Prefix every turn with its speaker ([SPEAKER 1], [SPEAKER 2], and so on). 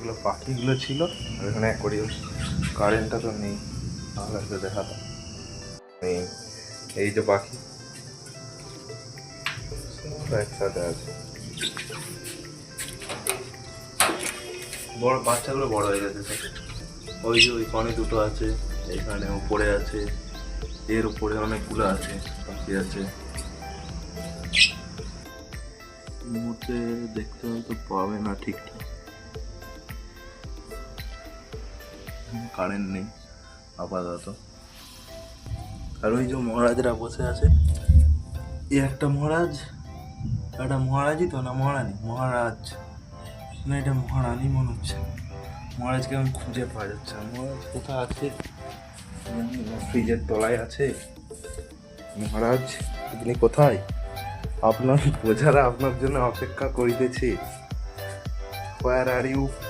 [SPEAKER 1] এগুলো পাখিগুলো ছিল, আর এখানে অ্যাকোরিয়াম। কারেন্টটা তো নেই, তাহলে তো দেখাতাম। নেই, এই যে পাখি একসাথে আছে। বড় বাচ্চাগুলো বড় হয়ে গেছে সব। ওই যে ওই কনে দুটো আছে, এখানে উপরে আছে, এর উপরে অনেকগুলো আছে, পাখি আছে। মুহূর্তে দেখতে হয়তো পাবে না ঠিকঠাক, কারেন্ট নেই আপাতত। আর ওই যে মহারাজরা বসে আছে, এই একটা মহারাজ, একটা মহারাজই তো না মহারানী, মহারাজ না এটা মহারানী মনে হচ্ছে। মহারাজকে আমি খুঁজে পাওয়া যাচ্ছে না, মহারাজ কোথায় আছে? ফ্রিজের তলায় আছে মহারাজ, আপনি কোথায়? আপনার প্রজারা আপনার জন্য অপেক্ষা করিতেছে। হোয়ার আর ইউ?